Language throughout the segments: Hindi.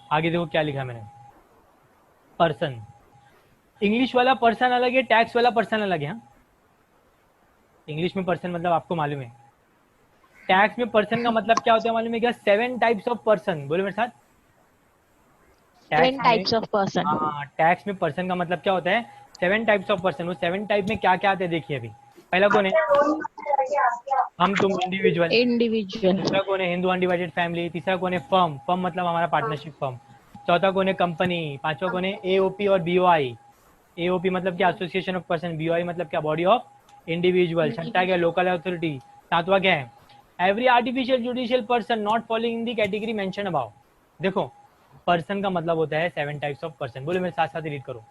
आगे देखो क्या लिखा है मैंने, पर्सन। इंग्लिश वाला पर्सन अलग है, टैक्स वाला पर्सन अलग है। इंग्लिश में पर्सन मतलब आपको मालूम है, टैक्स में पर्सन का मतलब क्या होता है मालूम है क्या? 7 टाइप्स ऑफ पर्सन, बोलो मेरे साथ। टैक्स 7 में, टाइप्स ऑफ पर्सन। हाँ, टैक्स में पर्सन का मतलब क्या होता है? 7 टाइप्स ऑफ पर्सन। वो 7 टाइप में क्या क्या आते हैं देखिए अभी। पहला कौन है? हम तुम, इंडिविजुअल। इंडिविजुअल। दूसरा कौन है? Hindu undivided family. तीसरा कौन है? फर्म। फर्म मतलब हमारा पार्टनरशिप फर्म। चौथा कौन है? कंपनी। पांचवा कौन है? एओपी और बीओआई। एओपी मतलब क्या? Association of person. बीओआई मतलब क्या? Body of individual. छठा क्या? Local authority. सातवां क्या है? Every artificial judicial person not following in the category mention above. देखो, पर्सन का मतलब होता है 7 टाइप्स ऑफ पर्सन। बोलो मेरे साथ साथ रीड करो।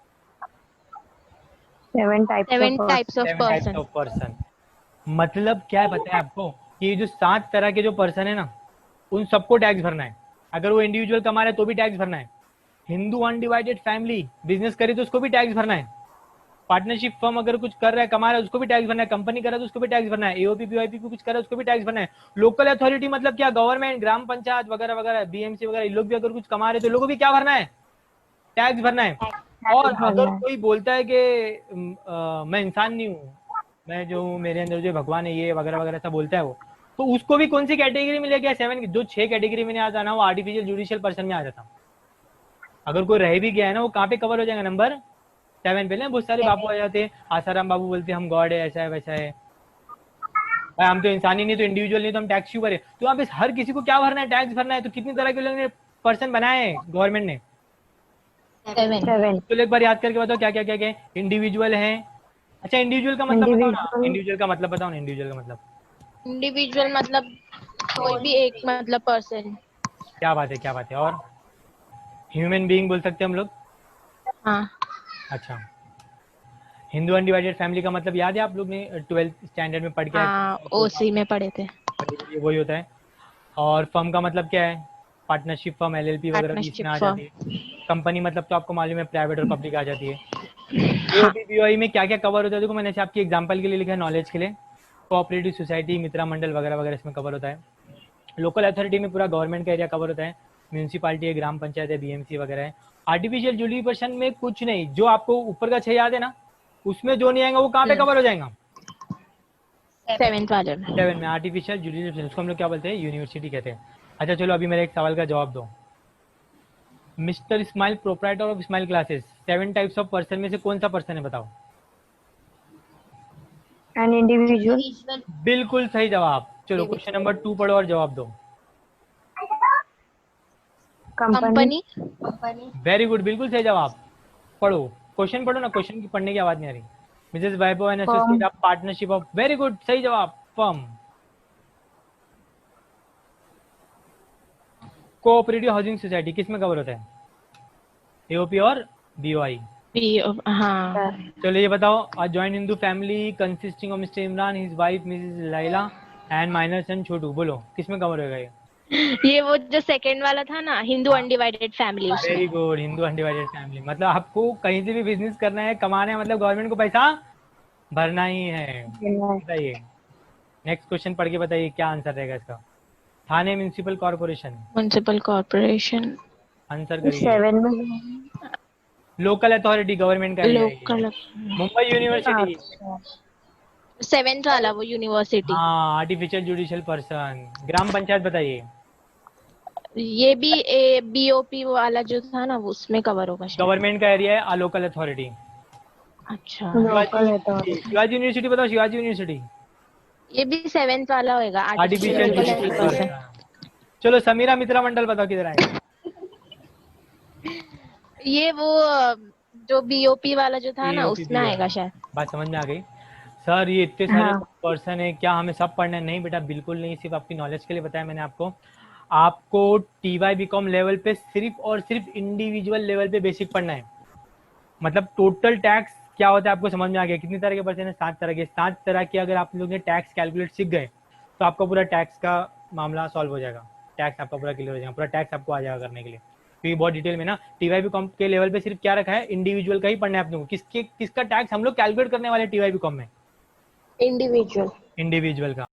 7 types of 7 types of 7 types person. Of person मतलब क्या है पता है आपको? कि ये जो 7 तरह के जो पर्सन है ना, उन सबको टैक्स भरना है। अगर वो इंडिविजुअल कमा रहा है तो भी टैक्स भरना है। हिंदू अनडिवाइडेड फैमिली बिजनेस करे तो उसको भी टैक्स भरना है। पार्टनरशिप फर्म अगर कुछ कर रहा है, कमा रहा है, उसको भी टैक्स भरना है। कंपनी कर रहा है तो उसको भी टैक्स भरना है। एओपी पीओआईपी कुछ कर रहा है उसको भी टैक्स भरना है। लोकल अथॉरिटी मतलब क्या? गवर्नमेंट, ग्राम पंचायत वगैरह वगैरह, बीएमसी वगैरह, ये लोग भी अगर कुछ कमा रहे तो लोगों को भी क्या भरना है? टैक्स भरना है। और टैक्स अगर भरना है। कोई बोलता है कि मैं इंसान नहीं हूँ, मैं जो हूँ, मेरे अंदर जो भगवान है, ये वगैरह वगैरह सब बोलता है वो, तो उसको भी कौन सी कैटेगरी में ले गया? 7 जो 6 कैटेगरी में नहीं आता ना, वो आर्टिफिशियल जुडिशियल पर्सन में आ जाता। अगर कोई रह भी गया है ना, वो कहाँ पे कवर हो जाएगा? नंबर 7 पे। बहुत सारे बाबू आ जाते हैं, आसाराम बाबू बोलते हैं हम गॉड है, ऐसा है वैसा है। भाई हम तो इंसान ही नहीं, तो इंडिविजुअल नहीं, तो हम टैक्स क्यों भरे? तो यहाँ पे हर किसी को क्या भरना है? टैक्स भरना है। तो कितनी तरह के लोग ने पर्सन बनाए हैं गवर्नमेंट ने? 7। 7 तो एक बार याद करके बताओ क्या क्या क्या क्या इंडिविजुअल है। अच्छा, इंडिविजुअल का मतलब बताओ ना, इंडिविजुअल। इंडिविजुअल का मतलब बताओ ना, इंडिविजुअल का मतलब। इंडिविजुअल मतलब कोई भी एक मतलब पर्सन। क्या बात है, क्या बात है। और ह्यूमन बीइंग बोल सकते हैं हम लोग। हाँ। अच्छा, हिंदू अनडिवाइडेड फैमिली का मतलब याद है आप लोग ने 12th स्टैंडर्ड में पढ़ के आए हाँ, थे, तो ओसी में पढ़े थे। ये वही होता है। और फर्म का मतलब क्या है? पार्टनरशिप फर्म, एलएलपी वगैरह भी इसमें पार्टनरशिप आ जाती फर्म। है। कंपनी मतलब तो आपको मालूम है, प्राइवेट और पब्लिक आ जाती है। एओपी बीओआई में क्या क्या कवर होता है देखो, मैंने ऐसे आपकी एग्जांपल के लिए लिखा है, नॉलेज के लिए। कोऑपरेटिव सोसाइटी, मित्रा मंडल वगैरह वगैरह इसमें कवर होता है। लोकल अथॉरिटी में पूरा गवर्नमेंट का एरिया कवर होता है। म्यूनसिपालिटी है, ग्राम पंचायत है, बीएमसी वगैरह है। आर्टिफिशियल जुडिशियल में कुछ नहीं, जो आपको ऊपर का 6 याद है ना, उसमें जो नहीं आएगा वो कहाँ पे कवर हो जाएगा? 7th वाले में। 7 में आर्टिफिशियल जुडिशियल, उसको हम लोग क्या बोलते हैं? यूनिवर्सिटी कहते हैं। अच्छा चलो, अभी मेरे एक सवाल का जवाब दो। Mister smile, proprietor of smile classes, 7 types of person में से कौन सा पर्सन है बताओ? An individual. बिल्कुल सही जवाब। चलो क्वेश्चन नंबर 2 पढ़ो और जवाब दो। कंपनी। कंपनी। वेरी गुड, बिल्कुल सही जवाब। पढ़ो, क्वेश्चन पढ़ो ना, क्वेश्चन की पढ़ने की आवाज नहीं आ रही। Mrs Vaibhav and firm. Associate of partnership of, very good, सही जवाब, फर्म। कोऑपरेटिव हाउसिंग सोसाइटी किस में कवर होता है? एओपी और बीओआई। हाँ। चलो ये बताओ, a joint Hindu family consisting of Mr Imran, his wife Mrs Laila and minor son Chhotu, बोलो किस में कवर होगा ये? ये वो जो सेकंड वाला था ना, हिंदू अनडिवाइडेड फैमिली, उसमें। Very good, Hindu undivided family. मतलब आपको कहीं से भी बिजनेस करना है, कमाना है, मतलब गवर्नमेंट को पैसा भरना ही है। बताइए, नेक्स्ट क्वेश्चन पढ़ के बताइए क्या आंसर रहेगा इसका। Thane municipal corporation, municipal corporation. Answer करिए। 7 में। लोकल अथॉरिटी, गवर्नमेंट का एरिया है ये। लोकल। मुंबई यूनिवर्सिटी। अच्छा। 7th वाला वो यूनिवर्सिटी। हाँ, artificial judicial person. Gram panchayat बताइए। ये भी बीओपी वाला जो था ना, वो उसमें कवर होगा शायद। गवर्नमेंट का एरिया है, आ लोकल अथॉरिटी। अच्छा। Shivaji local university, authority. Shivaji university बताओ, शिवाजी यूनिवर्सिटी। ये भी 7th वाला होएगा, artificial artificial judicial judicial person. Person. चलो समीरा मित्रा मंडल बताओ किधर आएगा? ये वो जो बीओपी वाला जो था ना, एओपी उसमें भी आएगा शायद। बात समझ में आ गई। सर ये इतने सारे हाँ। पर्सन है, क्या हमें सब पढ़ना है? नहीं बेटा, बिल्कुल नहीं, सिर्फ आपकी नॉलेज के लिए बताया मैंने आपको। आपको टीवाई बीकॉम लेवल पे सिर्फ और सिर्फ इंडिविजुअल लेवल पे बेसिक पढ़ना है। मतलब टोटल टैक्स क्या होता है आपको समझ में आ गया? कितनी तरह के पर्सन है? 7 तरह के। 7 तरह के अगर आप लोग ने टैक्स कैलकुलेट सीख गए तो आपका पूरा टैक्स का मामला सॉल्व हो जाएगा। टैक्स आपका पूरा क्लियर हो जाएगा, पूरा टैक्स आपको आ जाएगा करने के लिए। क्योंकि बहुत डिटेल में ना, टीवाई बीकॉम के लेवल पे सिर्फ क्या रखा है? इंडिविजुअल का ही पढ़ना है आप लोगों को। किसका टैक्स हम लोग कैलकुलेट करने वाले टीवाई बीकॉम में? इंडिविजुअल। इंडिविजुअल का।